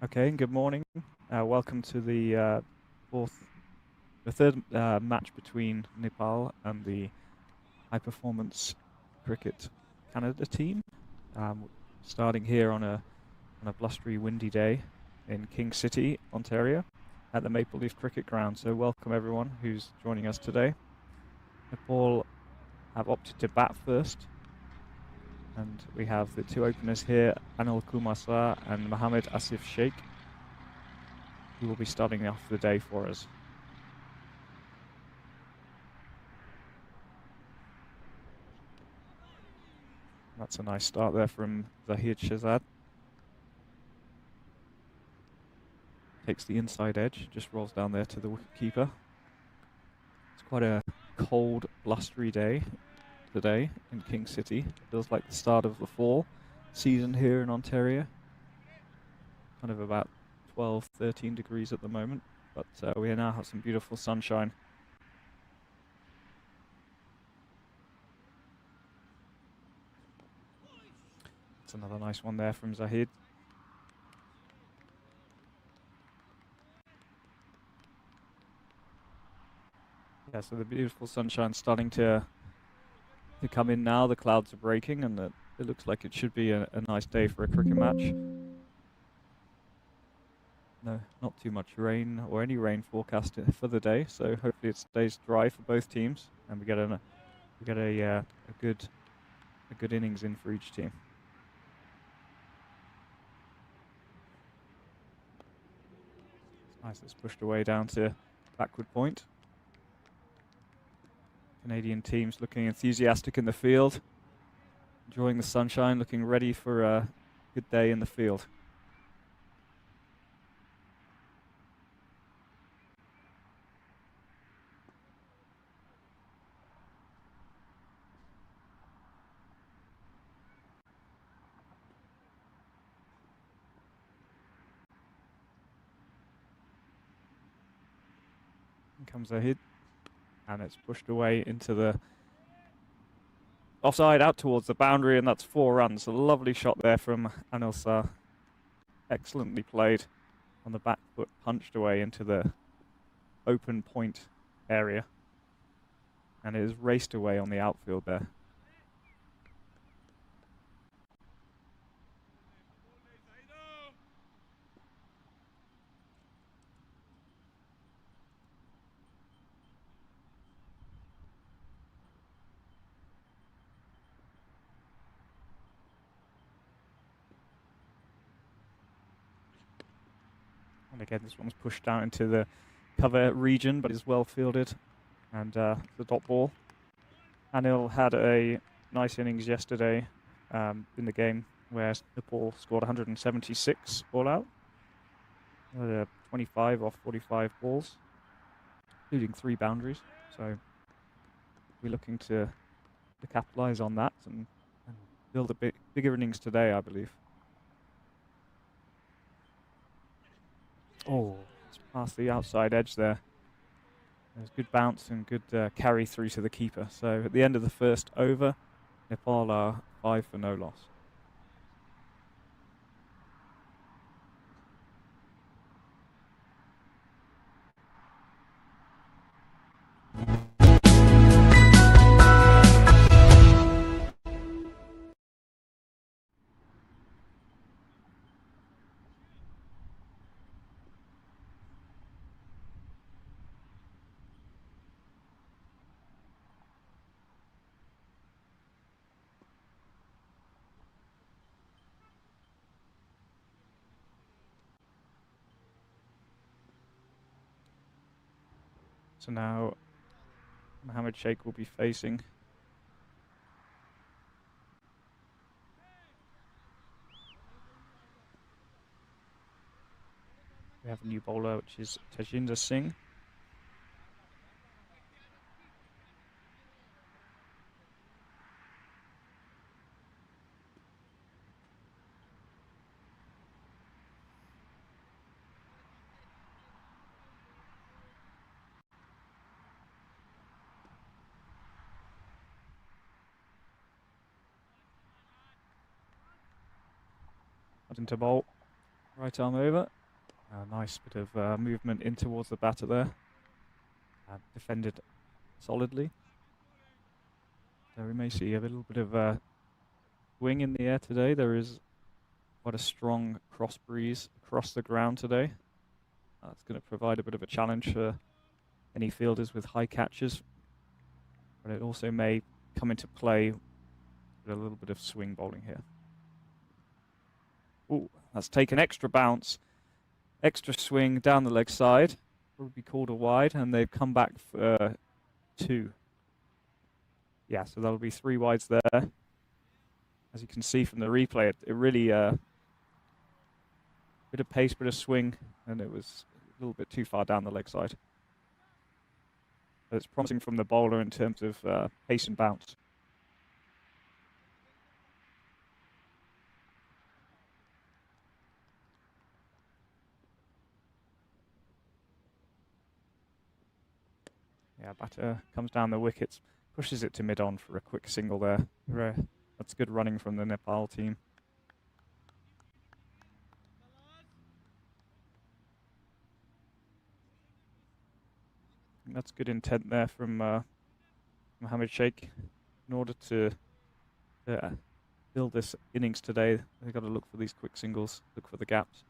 Okay, and good morning. Welcome to the third match between Nepal and the High Performance Cricket Canada team. Starting here on a blustery, windy day in King City, Ontario, at the Maple Leaf Cricket Ground. So welcome everyone who's joining us today. Nepal have opted to bat first, and we have the two openers here, Anil Kumar Shah and Mohammad Asif Sheikh, who will be starting off the day for us. That's a nice start there from Zahid Shahzad. Takes the inside edge, just rolls down there to the wicketkeeper. It's quite a cold, blustery day today in King City. Feels like the start of the fall season here in Ontario. Kind of about 12, 13 degrees at the moment, but we now have some beautiful sunshine. It's another nice one there from Zahid. Yeah, so the beautiful sunshine starting to come in now. The clouds are breaking, and it looks like it should be a nice day for a cricket match. No, not too much rain or any rain forecast for the day, so hopefully it stays dry for both teams, and we get a good innings in for each team. It's nice. It's pushed away down to backward point. Canadian teams looking enthusiastic in the field, enjoying the sunshine, looking ready for a good day in the field. Here comes a hit, and it's pushed away into the offside, out towards the boundary, and that's 4 runs. A lovely shot there from Anil Shah. Excellently played on the back foot, punched away into the open point area, and it is raced away on the outfield there. And again, this one's pushed down into the cover region, but is well fielded, and the dot ball. Anil had a nice innings yesterday in the game where Nepal scored 176 all out. 25 off 45 balls, including 3 boundaries. So we're looking to capitalise on that and build a bigger innings today, I believe. Oh, it's past the outside edge there. There's good bounce and good carry through to the keeper. So at the end of the first over, Nepal are 5 for no loss. So now Mohammad Sheikh will be facing. We have a new bowler, which is Tajinder Singh. Into bowl. Right arm over. Nice bit of movement in towards the batter there. Defended solidly. So we may see a little bit of swing in the air today. There is quite a strong cross breeze across the ground today. That's going to provide a bit of a challenge for any fielders with high catches. But it also may come into play with a little bit of swing bowling here. Ooh, that's taken extra bounce, extra swing down the leg side. Would be called a wide, and they've come back for 2. Yeah, so that'll be 3 wides there. As you can see from the replay, it really bit of pace, bit of swing, and it was a little bit too far down the leg side. But it's promising from the bowler in terms of pace and bounce. Yeah, batter comes down the wickets, pushes it to mid-on for a quick single there. That's good running from the Nepal team. And that's good intent there from Mohammed Sheikh. In order to build this innings today, they've got to look for these quick singles, look for the gaps.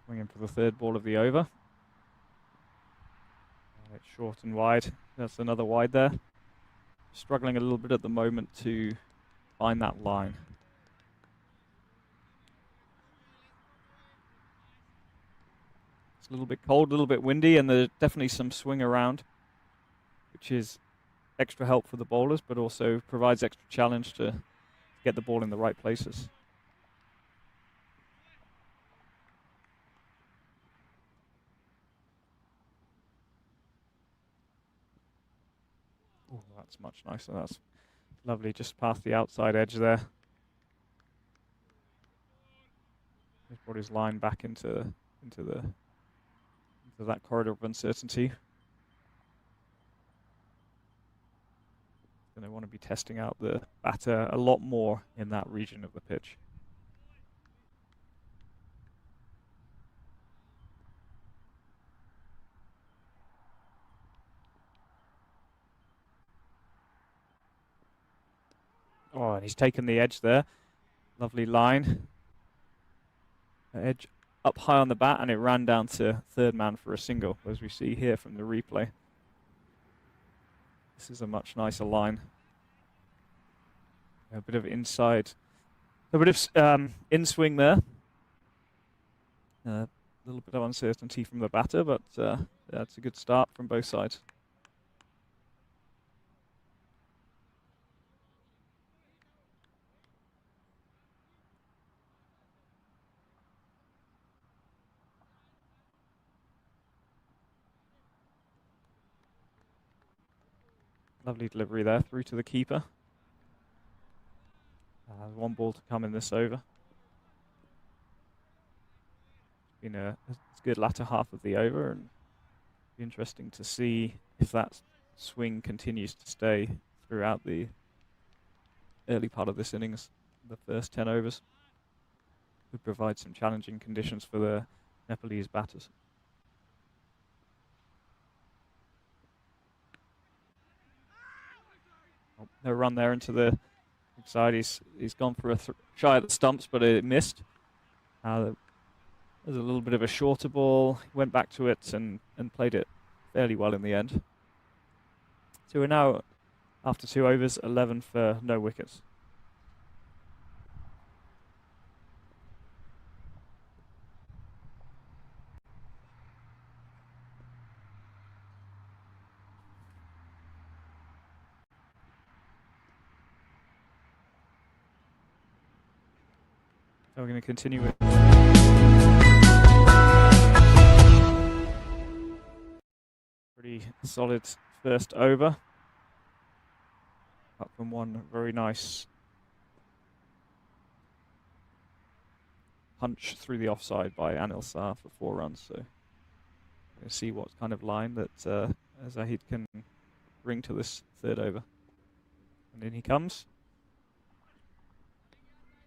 Going in for the 3rd ball of the over. It's short and wide. That's another wide there. Struggling a little bit at the moment to find that line. It's a little bit cold, a little bit windy, and there's definitely some swing around, which is extra help for the bowlers, but also provides extra challenge to get the ball in the right places. Oh, that's much nicer. That's lovely, just past the outside edge there. He's brought his line back into that corridor of uncertainty. Going to want to be testing out the batter a lot more in that region of the pitch. Oh, and he's taken the edge there. Lovely line. Edge up high on the bat, and it ran down to 3rd man for a single, as we see here from the replay. This is a much nicer line. A bit of inside, a bit of in-swing there. A little bit of uncertainty from the batter, but that's a good start from both sides. Lovely delivery there, through to the keeper. 1 ball to come in this over. Been a good latter half of the over, and be interesting to see if that swing continues to stay throughout the early part of this innings. The first 10 overs would provide some challenging conditions for the Nepalese batters. Oh, no run there into the side. He's gone for a shy at the stumps, but it missed. There's a little bit of a shorter ball. He went back to it and played it fairly well in the end. So we're now, after 2 overs, 11 for no wickets. So we're going to continue with pretty solid first over. Up from one very nice punch through the offside by Anil Shah for 4 runs. So Let's see what kind of line that Zahid can bring to this third over. And in he comes.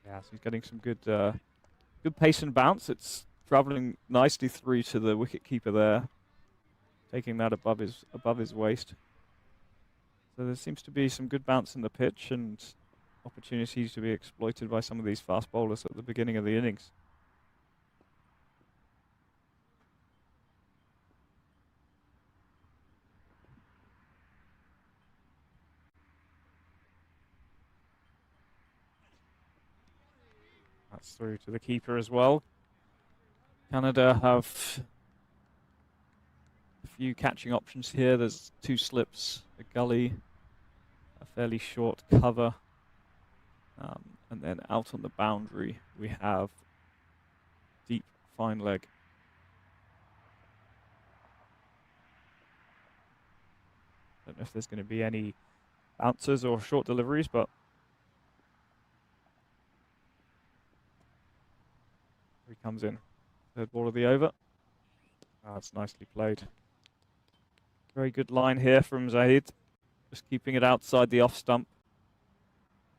Yeah, so he's getting some good good pace and bounce. It's travelling nicely through to the wicket keeper there, taking that above his waist. So there seems to be some good bounce in the pitch and opportunities to be exploited by some of these fast bowlers at the beginning of the innings. That's through to the keeper as well. Canada have a few catching options here. There's 2 slips, a gully, a fairly short cover, and then out on the boundary we have deep fine leg. Don't know if there's going to be any bouncers or short deliveries, but he comes in. Third ball of the over. Oh, that's nicely played. Very good line here from Zahid. Just keeping it outside the off stump.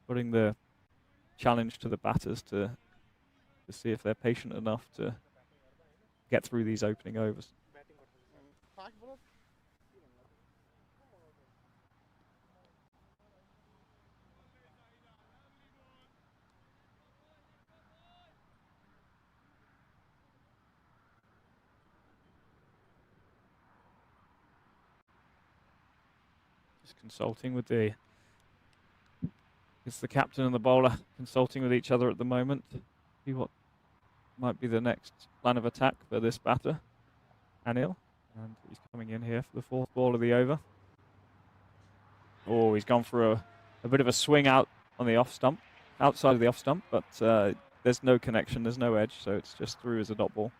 Putting the challenge to the batters to see if they're patient enough to get through these opening overs. Just consulting with it's the captain and the bowler consulting with each other at the moment. See what might be the next plan of attack for this batter, Anil. And he's coming in here for the 4th ball of the over. Oh, he's gone for a bit of a swing out on the off stump, outside of the off stump, but there's no connection, there's no edge, so it's just through as a dot ball.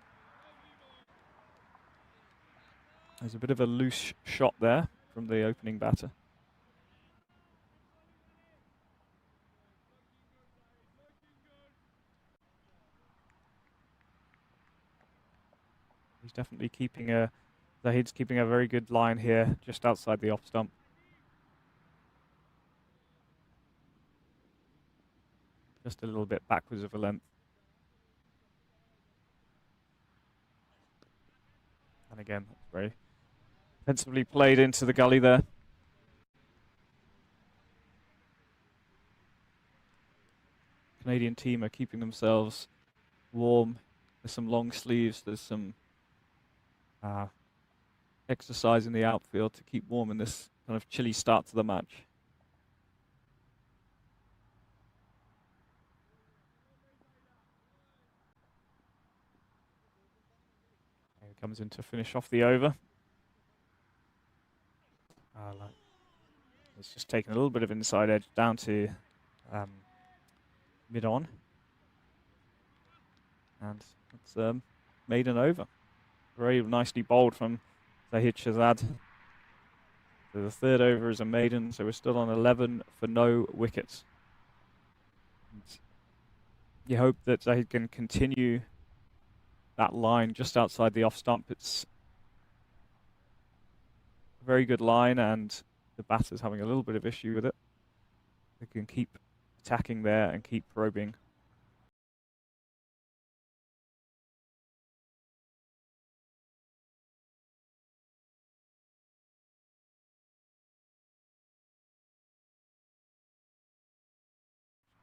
There's a bit of a loose shot there from the opening batter. He's definitely keeping Zahid's keeping a very good line here, just outside the off stump. Just a little bit backwards of a length. And again, very defensively played into the gully there. Canadian team are keeping themselves warm. There's some long sleeves, there's some exercise in the outfield to keep warm in this kind of chilly start to the match. He comes in to finish off the over. It's just taken a little bit of inside edge down to mid-on. And it's made an over. Very nicely bowled from Zahid Shahzad. So the 3rd over is a maiden, so we're still on 11 for no wickets. And you hope that Zahid can continue that line just outside the off stump. It's a very good line, and the batter's having a little bit of issue with it. They can keep attacking there and keep probing.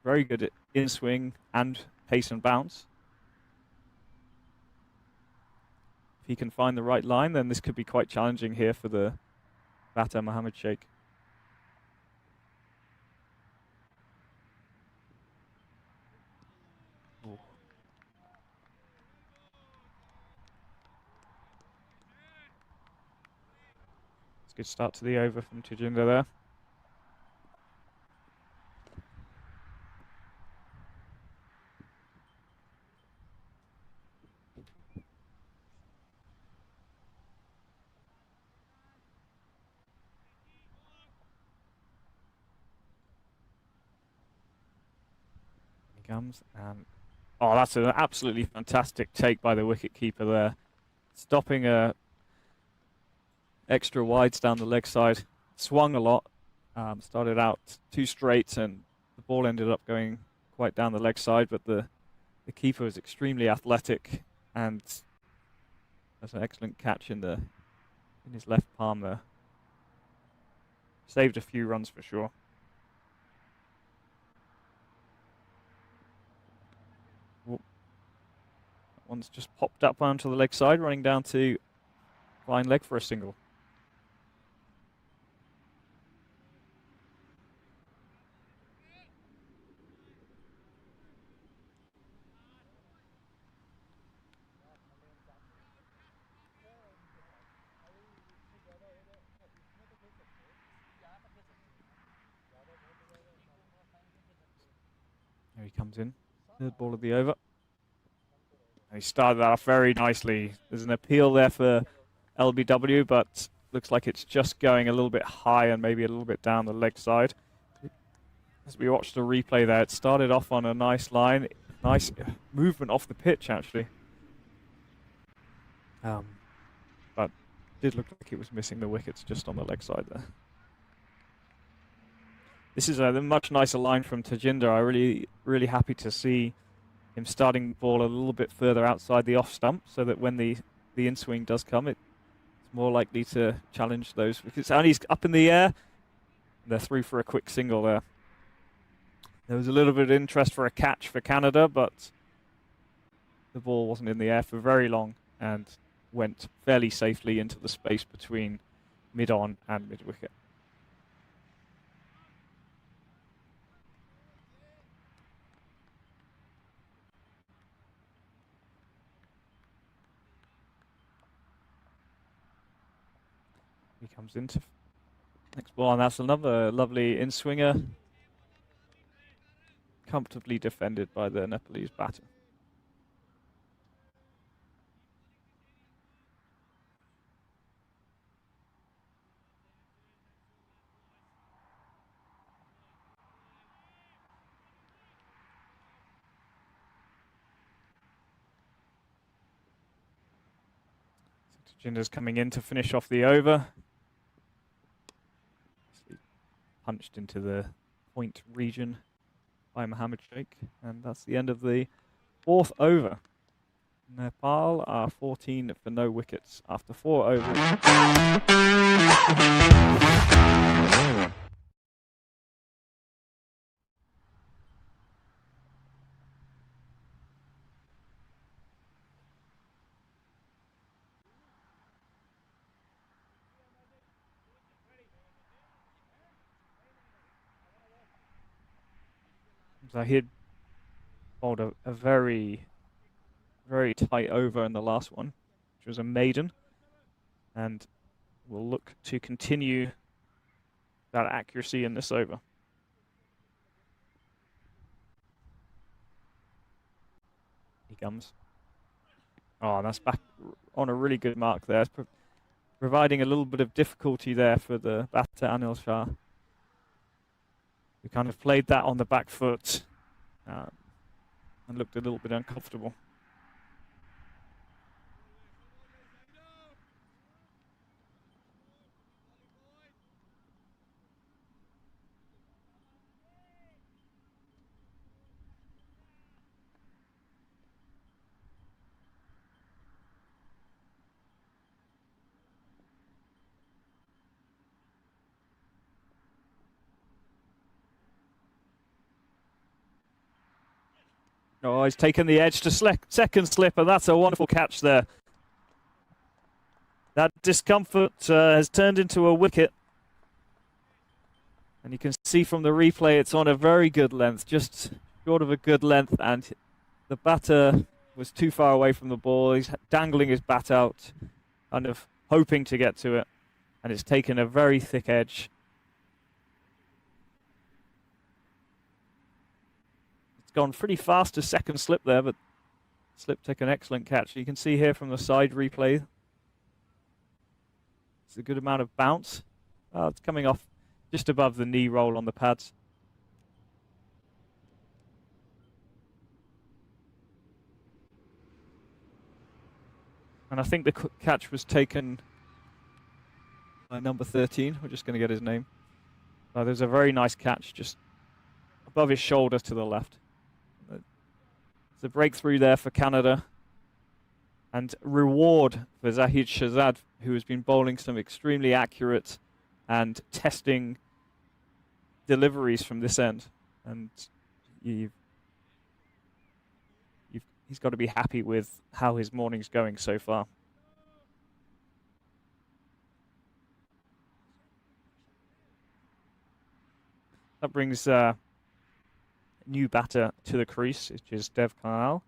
Very good at in swing and pace and bounce. If he can find the right line, then this could be quite challenging here for the batter, Mohammad Sheikh. Ooh. It's a good start to the over from Tujinda there. Comes and oh, that's an absolutely fantastic take by the wicket keeper there, stopping a extra wides down the leg side. Swung a lot. Started out too straight, and the ball ended up going quite down the leg side. But the keeper is extremely athletic, and that's an excellent catch in his left palm there. Saved a few runs for sure. That one's just popped up onto the leg side, running down to flying leg for a single. Here he comes in, third ball of the over. And he started that off very nicely. There's an appeal there for LBW, but looks like it's just going a little bit high and maybe a little bit down the leg side. As we watch the replay there, it started off on a nice line. Nice movement off the pitch, actually. But did look like it was missing the wickets just on the leg side there. This is a much nicer line from Tajinder. I'm really happy to see him starting the ball a little bit further outside the off stump, so that when the in-swing does come, it's more likely to challenge those wickets. And he's up in the air. They're through for a quick single there. There was a little bit of interest for a catch for Canada, but the ball wasn't in the air for very long and went fairly safely into the space between mid-on and mid-wicket. He comes into next ball, and that's another lovely in-swinger. Comfortably defended by the Nepalese batter. Jinder's coming in to finish off the over. Punched into the point region by Mohammad Sheikh, and that's the end of the fourth over. Nepal are 14 for no wickets after 4 overs. So he had bowled a very, very tight over in the last one, which was a maiden, and we'll look to continue that accuracy in this over. He comes. Oh, that's back on a really good mark there, providing a little bit of difficulty there for the batter Anil Shah. We kind of played that on the back foot and looked a little bit uncomfortable. Oh, he's taken the edge to second slip, and that's a wonderful catch there. That discomfort has turned into a wicket. And you can see from the replay it's on a very good length, just short of a good length, and the batter was too far away from the ball. He's dangling his bat out, kind of hoping to get to it, and it's taken a very thick edge. Gone pretty fast to second slip there, but slip took an excellent catch. You can see here from the side replay, it's a good amount of bounce. It's coming off just above the knee roll on the pads. And I think the catch was taken number 13. We're just going to get his name. There's a very nice catch just above his shoulder to the left. It's a breakthrough there for Canada. And reward for Zahid Shahzad, who has been bowling some extremely accurate and testing deliveries from this end. And he's got to be happy with how his morning's going so far. That brings a new batter to the crease, which is Dev Karnal.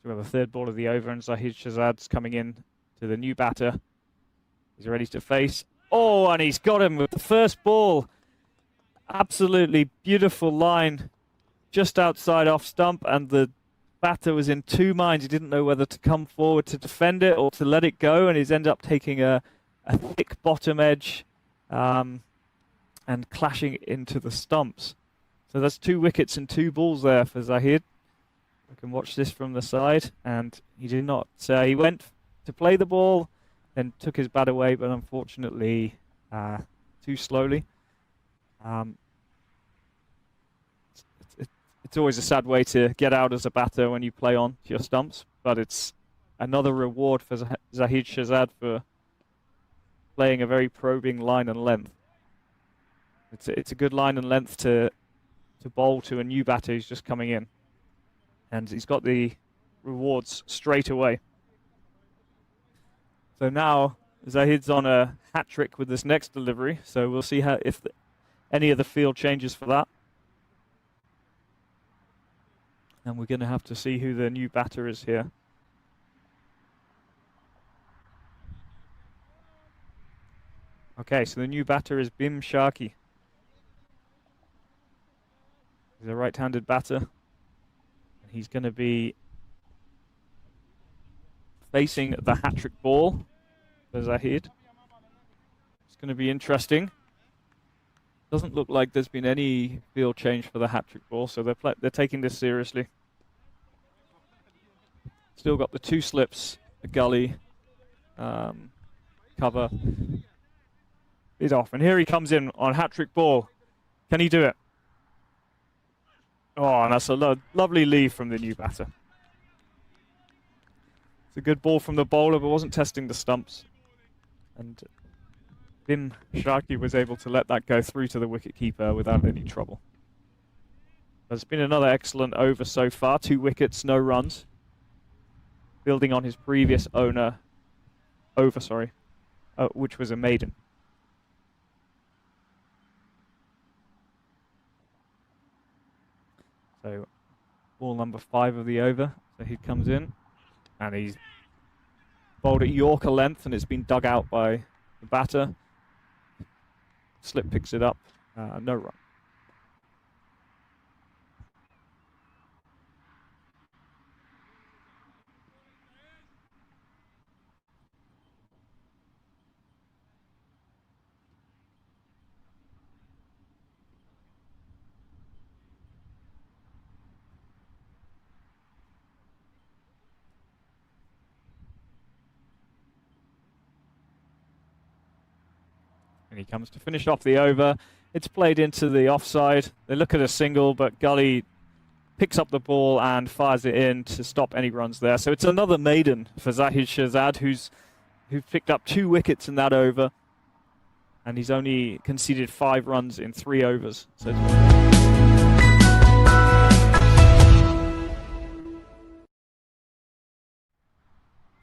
We have a third ball of the over, and Zahid Shahzad's coming in to the new batter. He's ready to face. Oh, and he's got him with the first ball. Absolutely beautiful line just outside off stump, and the batter was in two minds. He didn't know whether to come forward to defend it or to let it go, and he's ended up taking a thick bottom edge and clashing into the stumps. So that's 2 wickets and 2 balls there for Zahid. I can watch this from the side, and he did not. He went to play the ball, then took his bat away, but unfortunately too slowly. It's always a sad way to get out as a batter when you play on to your stumps, but it's another reward for Zahid Shahzad for playing a very probing line and length. It's a good line and length to bowl to a new batter who's just coming in. And he's got the rewards straight away. So now Zahid's on a hat trick with this next delivery. So we'll see if any of the field changes for that. And we're going to have to see who the new batter is here. Okay, so the new batter is Bim Sharkey. He's a right-handed batter. He's going to be facing the hat-trick ball for Zahid. It's going to be interesting. Doesn't look like there's been any field change for the hat-trick ball, so they're taking this seriously. Still got the 2 slips, a gully, cover. He's off, and here he comes in on hat-trick ball. Can he do it? Oh, and that's a lovely leave from the new batter. It's a good ball from the bowler, but wasn't testing the stumps. And Bim Sharkey was able to let that go through to the wicketkeeper without any trouble. It's been another excellent over so far. 2 wickets, no runs. Building on his previous over, which was a maiden. So, ball number 5 of the over. So he comes in, and he's bowled at Yorker length, and it's been dug out by the batter. Slip picks it up, no run. And he comes to finish off the over. It's played into the offside. They look at a single, but Gully picks up the ball and fires it in to stop any runs there. So it's another maiden for Zahid Shahzad, who's picked up 2 wickets in that over. And he's only conceded 5 runs in 3 overs. So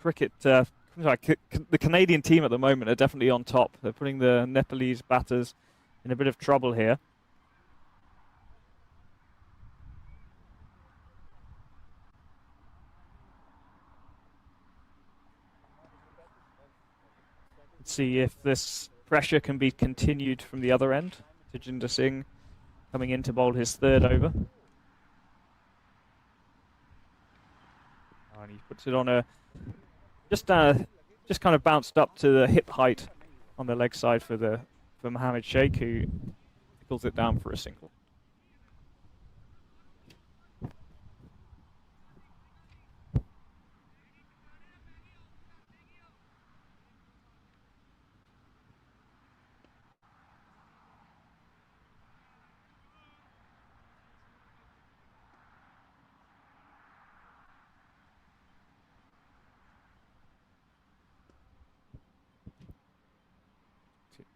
cricket, sorry, the Canadian team at the moment are definitely on top. They're putting the Nepalese batters in a bit of trouble here. Let's see if this pressure can be continued from the other end. Tajinder Singh coming in to bowl his third over. And he puts it on a just kind of bounced up to the hip height on the leg side for Mohammed Sheikh, who tickles it down for a single.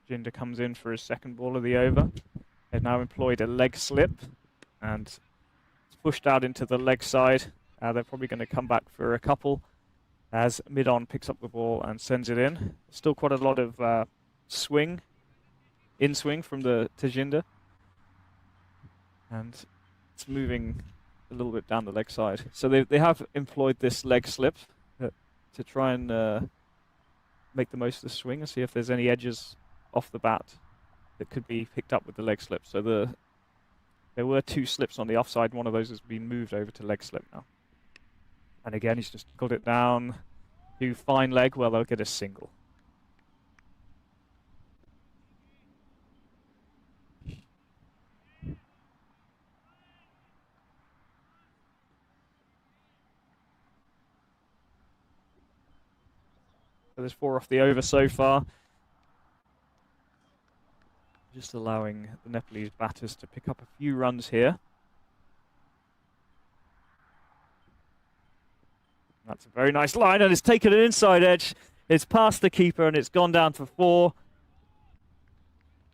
Jinder comes in for his second ball of the over. They've now employed a leg slip, and it's pushed out into the leg side. They're probably going to come back for a couple as mid-on picks up the ball and sends it in. Still quite a lot of in-swing from the Tajinder. And it's moving a little bit down the leg side. So they have employed this leg slip to try and make the most of the swing and see if there's any edges off the bat that could be picked up with the leg slip. So there were two slips on the offside. One of those has been moved over to leg slip now. And again, he's just got it down to fine leg. Well, they'll get a single. So there's 4 off the over so far. Just allowing the Nepalese batters to pick up a few runs here. That's a very nice line, and it's taken an inside edge. It's past the keeper, and it's gone down for 4.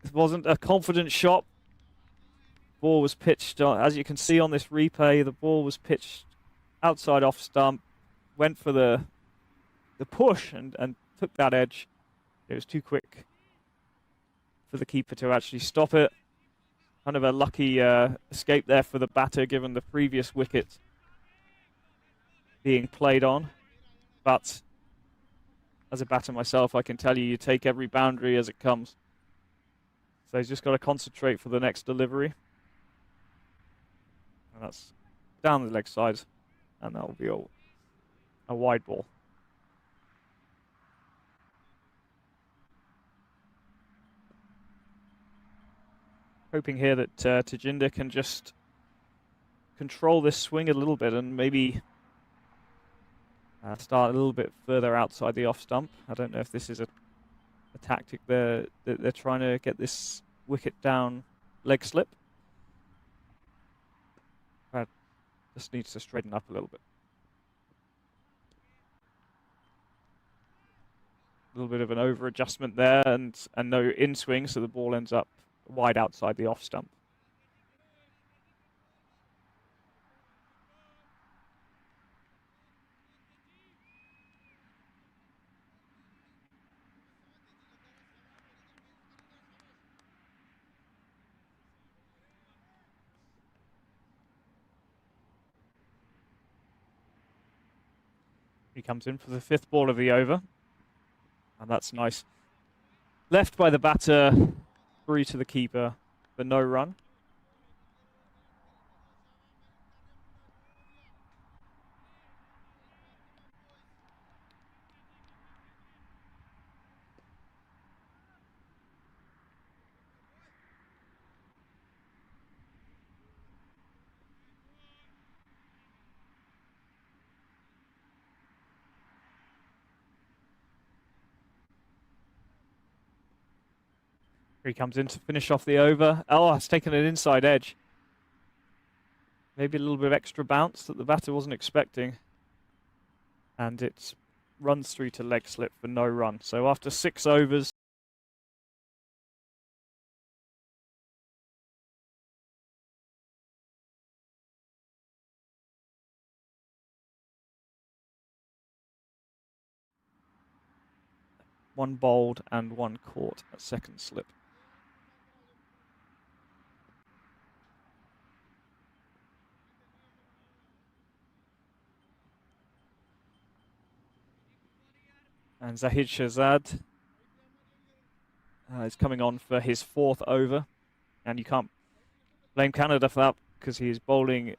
It wasn't a confident shot. Ball was pitched, as you can see on this replay, the ball was pitched outside off stump, went for the push and took that edge. It was too quick for the keeper to actually stop it. Kind of a lucky escape there for the batter, given the previous wicket being played on. But as a batter myself, I can tell you, you take every boundary as it comes. So he's just got to concentrate for the next delivery. And that's down the leg side, and that will be a wide ball. Hoping here that Tajinder can just control this swing a little bit and maybe start a little bit further outside the off stump. I don't know if this is a tactic that they're trying to get this wicket down leg slip. Just needs to straighten up a little bit. A little bit of an over adjustment there and no in swing, so the ball ends up wide outside the off stump. He comes in for the 5th ball of the over. And that's nice. Left by the batter, 3 to the keeper for no run. He comes in to finish off the over. Oh, it's taken an inside edge. Maybe a little bit of extra bounce that the batter wasn't expecting. And it runs through to leg slip for no run. So after 6 overs, 1 bowled and 1 caught at second slip. And Zahid Shahzad is coming on for his 4th over. And you can't blame Canada for that because he is bowling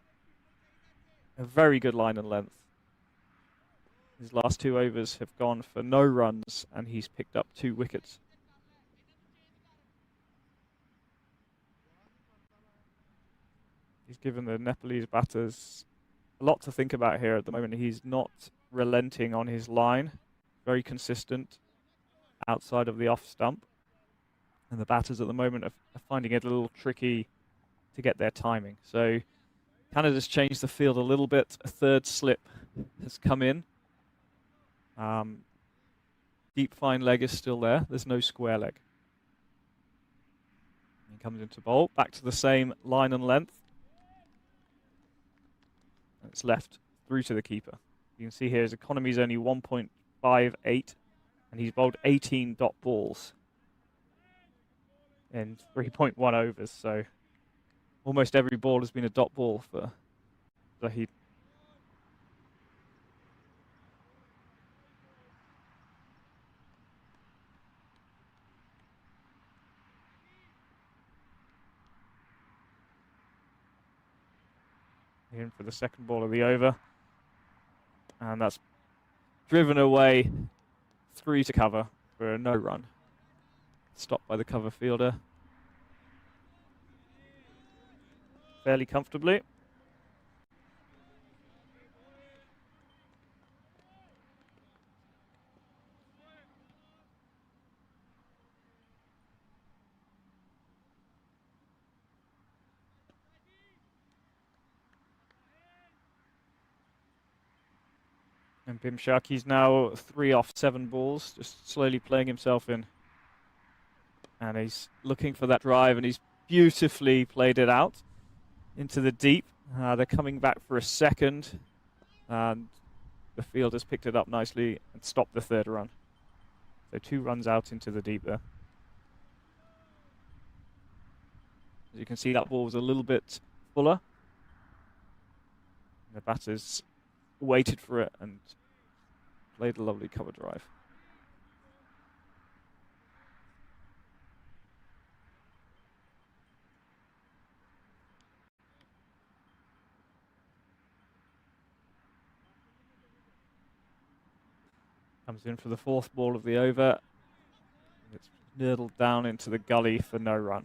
a very good line and length. His last 2 overs have gone for no runs and he's picked up 2 wickets. He's given the Nepalese batters a lot to think about here at the moment. He's not relenting on his line, very consistent outside of the off stump. And the batters at the moment are finding it a little tricky to get their timing. So Canada's changed the field a little bit. A 3rd slip has come in. Deep fine leg is still there. There's no square leg. He comes into bowl. Back to the same line and length. And it's left through to the keeper. You can see here his economy is only 1.58 and he's bowled 18 dot balls in 3.1 overs. So almost every ball has been a dot ball for Zahid. In for the 2nd ball of the over. And that's driven away through to cover for a no run. Stopped by the cover fielder. Fairly comfortably. And Bim Sharkey's now 3 off 7 balls, just slowly playing himself in. And he's looking for that drive, and he's beautifully played it out into the deep. They're coming back for a 2nd, and the field has picked it up nicely and stopped the 3rd run. So 2 runs out into the deep there. As you can see, that ball was a little bit fuller. The batters waited for it and played a lovely cover drive. Comes in for the 4th ball of the over. It's nurdled down into the gully for no run.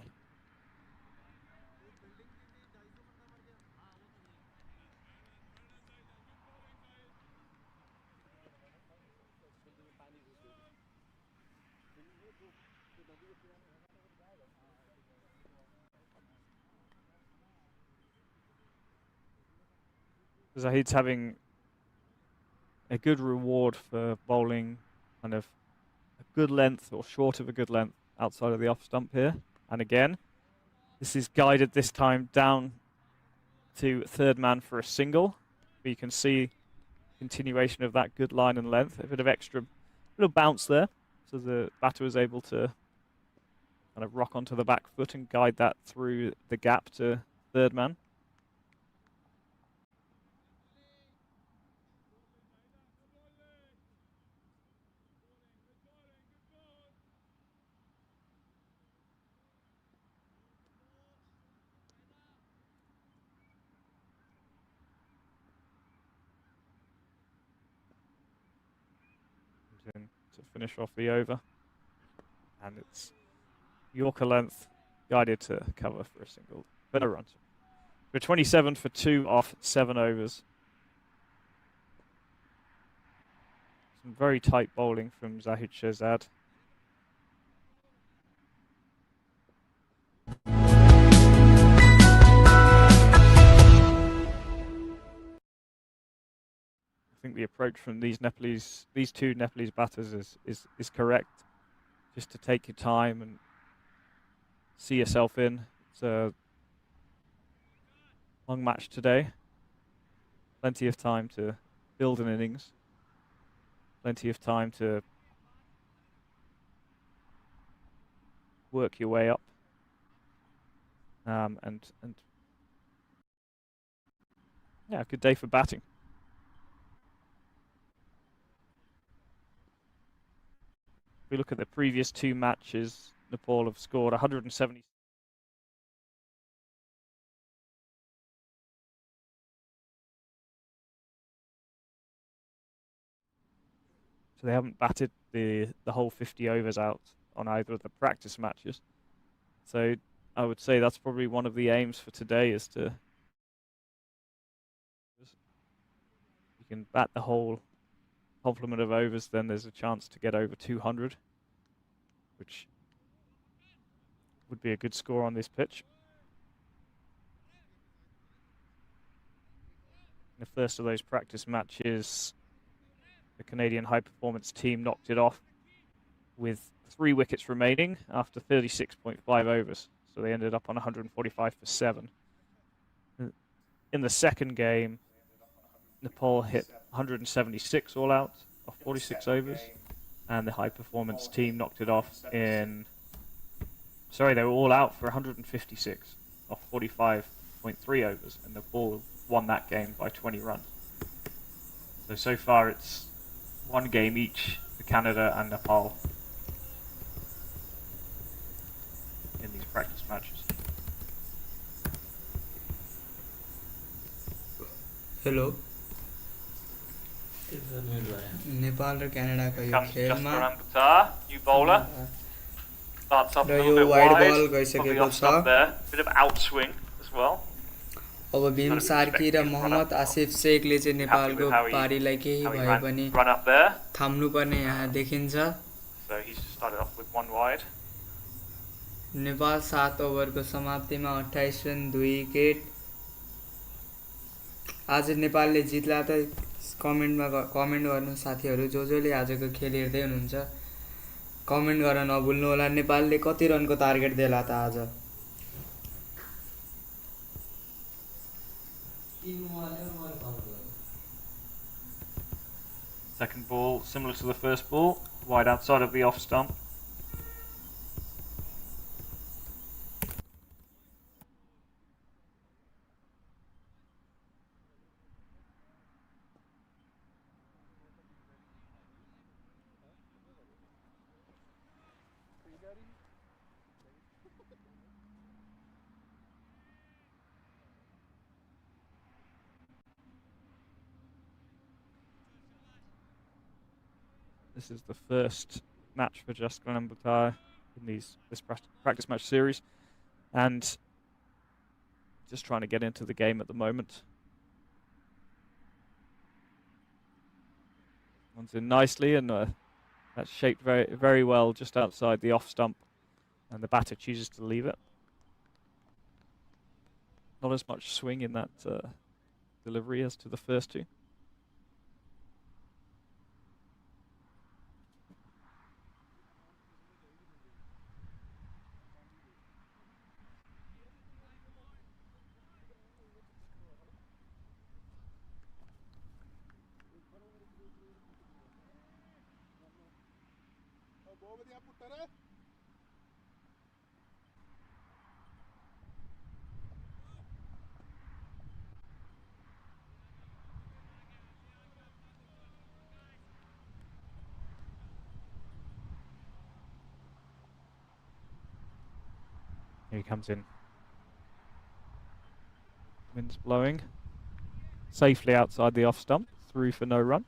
Zahid's having a good reward for bowling kind of a good length or short of a good length outside of the off stump here. And again, this is guided this time down to 3rd man for a single. But you can see continuation of that good line and length, a bit of extra little bounce there. So the batter was able to kind of rock onto the back foot and guide that through the gap to 3rd man. In to finish off the over, and it's Yorker length guided to cover for a single, but no runs. We're 27 for 2 off 7 overs. Some very tight bowling from Zahid Shahzad. I think the approach from these two Nepalese batters is correct. Just to take your time and see yourself in. It's a long match today. Plenty of time to build an innings. Plenty of time to work your way up. And yeah, good day for batting. If we look at the previous 2 matches, Nepal have scored 170. So they haven't batted the whole 50 overs out on either of the practice matches. So I would say that's probably one of the aims for today, is to you can bat the whole complement of overs, then there's a chance to get over 200, which would be a good score on this pitch. In the first of those practice matches, the Canadian high performance team knocked it off with 3 wickets remaining after 36.5 overs. So they ended up on 145 for 7. In the second game, Nepal hit 176 all out off 46 overs, and the high performance team knocked it off in. Sorry, they were all out for 156 off 45.3 overs, and Nepal won that game by 20 runs. So far it's 1 game each for Canada and Nepal in these practice matches. Hello. Nepal and Canada का यो खेलमा new bowler. Starts up a र little यो bit wide wide, बल probably गइसकेको off stump छ. there. Bit of outswing as well. अब भीम सार्की र मोहम्मद आसिफ शेखले चाहिँ नेपालको पारीलाई केही भए पनि थाम्नुपर्ने यहाँ देखिन्छ. So he's started off with 1 wide. Nepal 7 ओभरको समाप्तिमा 28 run 2 wicket. आज नेपालले जित्ला त कमेन्ट गर्नु साथीहरू, जसले आजको खेल हेर्दै हुनुहुन्छ कमेन्ट गर्न नभुल्नु होला. नेपालले कति रनको टार्गेट देला त आज? Second ball, similar to the first ball, wide outside of the off stump. This is the first match for Just Glenambutai in this practice match series, and just trying to get into the game at the moment. One's in nicely, and that's shaped very well just outside the off stump, and the batter chooses to leave it. Not as much swing in that delivery as to the first 2. Here he comes in. Wind's blowing. Safely outside the off stump, through for no run.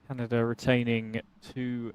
Canada retaining 2